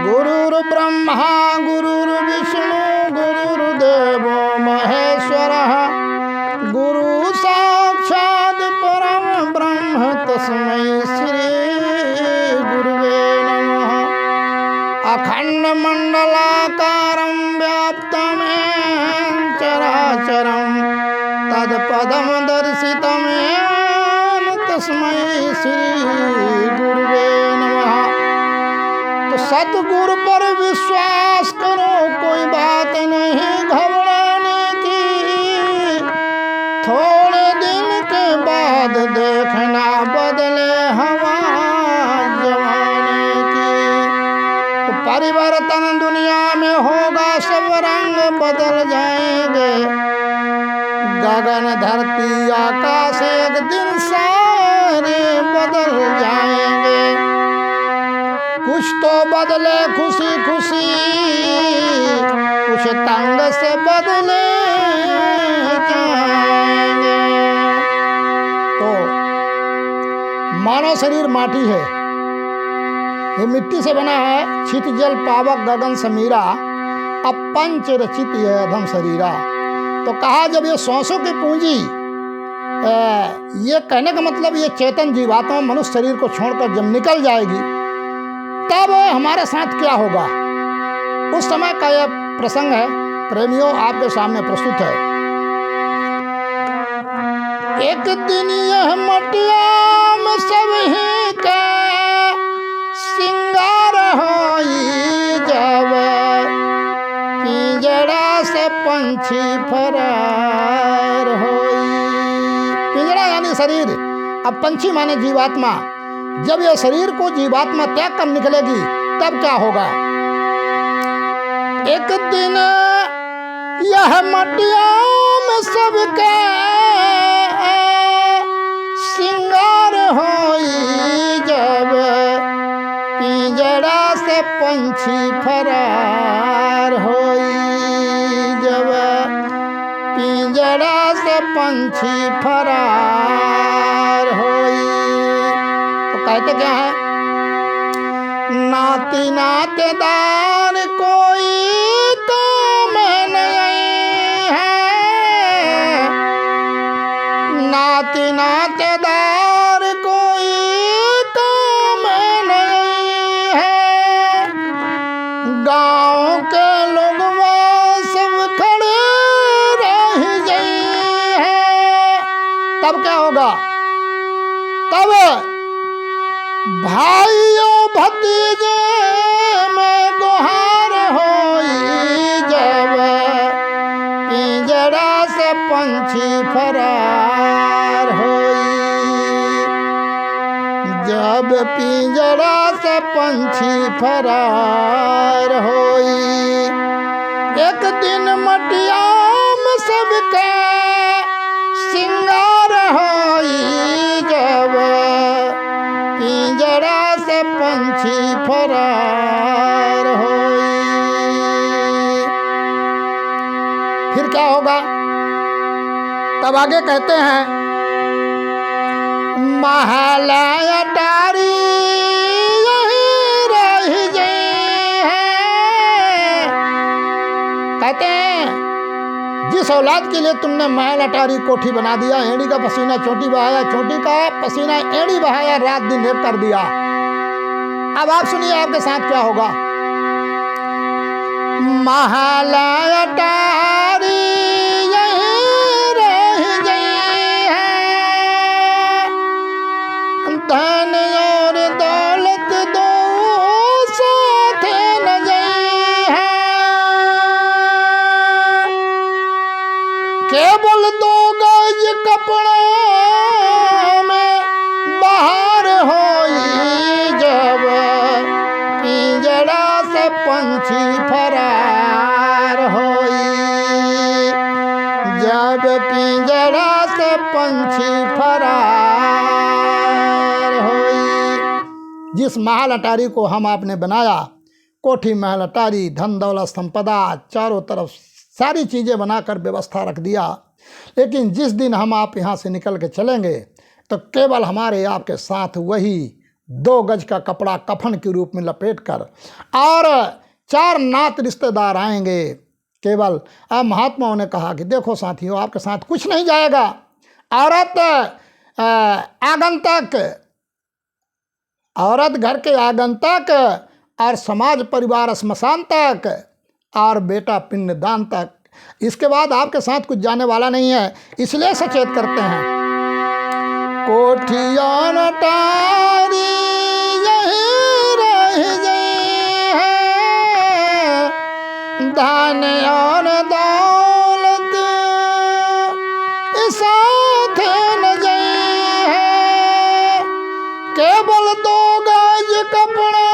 गुरुर्ब्रह्मा गुरुर्विष्णु गुरुर्देवो महेश्वरः गुरु साक्षात् परम ब्रह्म तस्मै श्री गुरुवे नमः। अखंड मंडलाकारं व्याप्तमेन चराचरं तत्पदं दर्शितमेन तस्मै श्री गुरुवे नमः। तो सतगुरु पर विश्वास करो, कोई बात नहीं घबराने की, थोड़े दिन के बाद देखना बदले हवा जमाने की। तो परिवर्तन दुनिया में होगा, सब रंग बदल जाएंगे, गगन धरती आकाश एक दिन सारे बदल जाएंगे। कुछ तो बदले खुशी खुशी, कुछ तंग से बदले जाएंगे। तो मानव शरीर माटी है, ये मिट्टी से बना है। छित जल पावक गगन समीरा, अपंच रचित है अधम शरीरा। तो कहा जब ये सांसों की पूंजी, ये कहने का मतलब ये चेतन जीवात्मा मनुष्य शरीर को छोड़कर जब निकल जाएगी, तब हमारे साथ क्या होगा, उस समय का यह प्रसंग है प्रेमियों, आपके सामने प्रस्तुत है। एक दिन यह मटिया में सब ही के सिंगार होई, जब पिंजड़ा से पंछी फरार होई। पिंजड़ा यानी शरीर, अब पंछी माने जीवात्मा। जब यह शरीर को जीवात्मा त्याग कर निकलेगी, तब क्या होगा। एक दिन यह मटिया में सबके सिंगार होई, जब पिंजड़ा से पंछी फरार होई, जब पिंजड़ा से पंछी फरार होई। कहते क्या है, नाती नातेदार कोई काम नहीं है, नाती नातेदार कोई काम नहीं है, गांव के लोग सब खड़े रह गए हैं। तब क्या होगा, तब भाइयों भतीजे में गुहार होई, जब पिंजड़ा से पंछी फरार होई, जब पिंजड़ा से पंछी फरार होई। एक दिन मटिया में सबके सिंगार होई, जब पिंजड़ा से पंछी फरार होई। फिर क्या होगा, तब आगे कहते हैं, महल अटारी यही रह गई है। कहते हैं जिस औलाद के लिए तुमने महल अटारी कोठी बना दिया, एड़ी का पसीना चोटी बहाया, चोटी का पसीना एड़ी बहाया, रात दिन एक कर दिया। अब आप सुनिए आपके साथ क्या होगा। महल अटारी यही रह गई है, धन और दौलत दो साथ न गई है, केवल 2 गज कपड़ों में बाहर होई, जब पिंजड़ा से पंछी फरार होई, जब पिंजड़ा से पंछी फरार होई। जिस महल अटारी को हम आपने बनाया, कोठी महल अटारी, धन दौलत संपदा, चारों तरफ सारी चीज़ें बनाकर व्यवस्था रख दिया। लेकिन जिस दिन हम आप यहाँ से निकल के चलेंगे तो केवल हमारे आपके साथ वही 2 गज का कपड़ा कफन के रूप में लपेट कर और 4 नात रिश्तेदार आएंगे। केवल अब महात्माओं ने कहा कि देखो साथियों, आपके साथ कुछ नहीं जाएगा। औरत आगंतक, औरत घर के आगंतक, और समाज परिवार स्मशान तक, और बेटा पिंडदान तक। इसके बाद आपके साथ कुछ जाने वाला नहीं है। इसलिए सचेत करते हैं, कोठिया नटारी यहीं रह गए हैं, धन और दौलत साथ न गए हैं, केवल 2 गज कपड़ा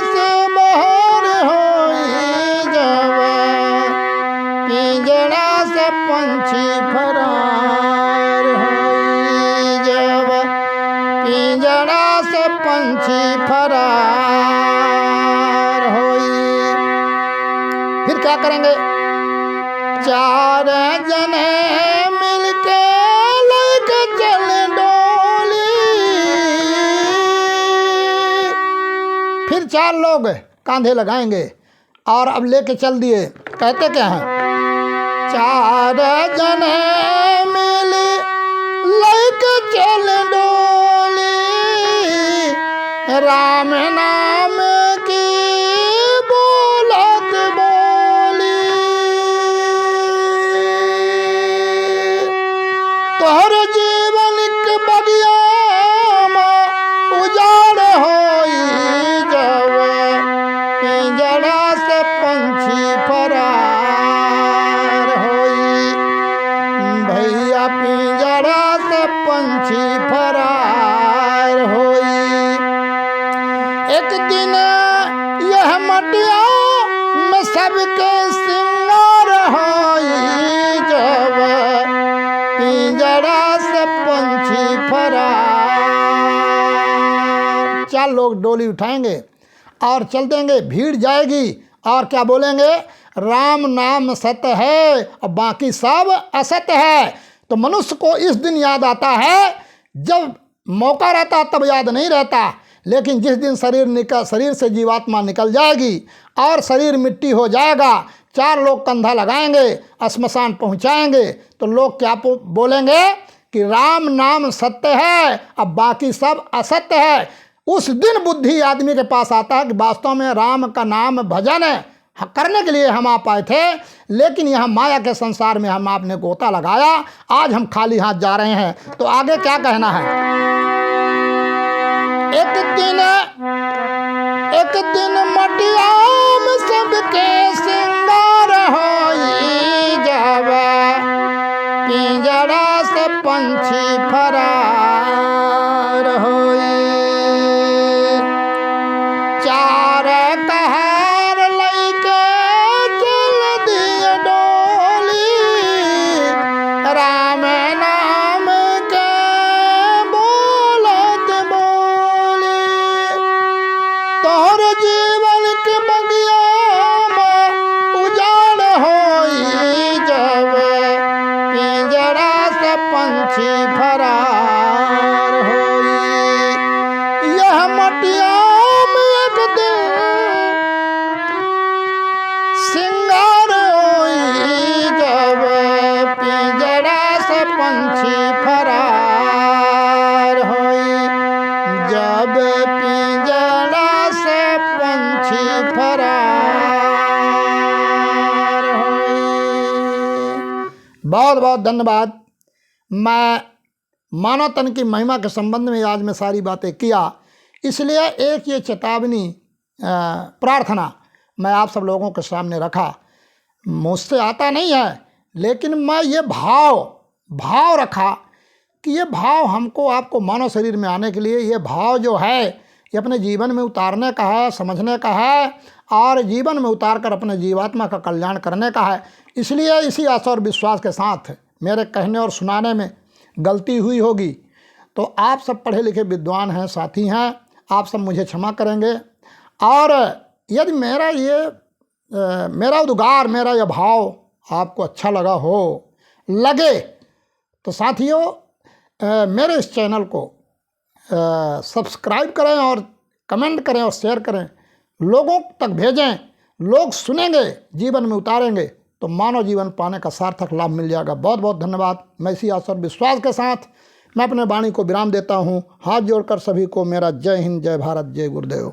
से बाहर होई जावे, पिंजड़ा से पंछी फरार होई जावे, पिंजड़ा से पंछी फरार होई। फिर क्या करेंगे? 4 जने मिलके लेके चले डोली। फिर 4 लोग कांधे लगाएंगे और अब लेके चल दिए। कहते क्या हैं? 4 जने मिल लेके चले डोली, राम नाम की बोलत बोली, तोहर जीवन के बगिया में उजाड़ होई जावे, पिंजड़ा से पंछी फरार होई, भैया पिंजड़ा से पंछी फरार होई। एक दिन यह मटिया में सबके सिंगार होई जावे, पिंजड़ा से पंछी फरार। 4 लोग डोली उठाएंगे और चल देंगे। भीड़ जाएगी और क्या बोलेंगे? राम नाम सत्य है और बाकी सब असत्य है। तो मनुष्य को इस दिन याद आता है, जब मौका रहता तब याद नहीं रहता। लेकिन जिस दिन शरीर से जीवात्मा निकल जाएगी और शरीर मिट्टी हो जाएगा, 4 लोग कंधा लगाएंगे, श्मशान पहुंचाएंगे, तो लोग क्या बोलेंगे कि राम नाम सत्य है अब बाकी सब असत्य है। उस दिन बुद्धि आदमी के पास आता है कि वास्तव में राम का नाम भजन करने के लिए हम आप आए थे, लेकिन यहाँ माया के संसार में हम आपने गोता लगाया, आज हम खाली हाथ जा रहे हैं। तो आगे क्या कहना है? एक दिन मटिया में सबके सिंगार होई जावे, पिंजड़ा से पंछी फरार होई। 4 कहार लइके चल दिए डोली, राम नाम के बोलत बोली, तोहर जीवन के बगिया में उजाड़ होई जावे, पिंजड़ा से पंछी फरार होई। यह मटिया में एक दिन सिंगार होई जावे, पिंजड़ा से पंछी फरार होई, जब पिंजड़ा से पंछी फरार होई। बहुत बहुत धन्यवाद। मैं मानव तन की महिमा के संबंध में आज मैं सारी बातें किया, इसलिए एक ये चेतावनी प्रार्थना मैं आप सब लोगों के सामने रखा। मुझसे आता नहीं है, लेकिन मैं ये भाव रखा कि ये भाव हमको आपको मानव शरीर में आने के लिए, ये भाव जो है ये अपने जीवन में उतारने का है, समझने का है और जीवन में उतार कर अपने जीवात्मा का कल्याण करने का है। इसलिए इसी आशा और विश्वास के साथ मेरे कहने और सुनाने में गलती हुई होगी तो आप सब पढ़े लिखे विद्वान हैं, साथी हैं, आप सब मुझे क्षमा करेंगे। और यदि मेरा उद्गार, मेरा यह भाव आपको अच्छा लगे तो साथियों मेरे इस चैनल को सब्सक्राइब करें और कमेंट करें और शेयर करें, लोगों तक भेजें। लोग सुनेंगे, जीवन में उतारेंगे तो मानव जीवन पाने का सार्थक लाभ मिल जाएगा। बहुत बहुत धन्यवाद। मैं इसी आशा और विश्वास के साथ मैं अपने वाणी को विराम देता हूँ। हाथ जोड़कर सभी को मेरा जय हिंद, जय भारत, जय गुरुदेव।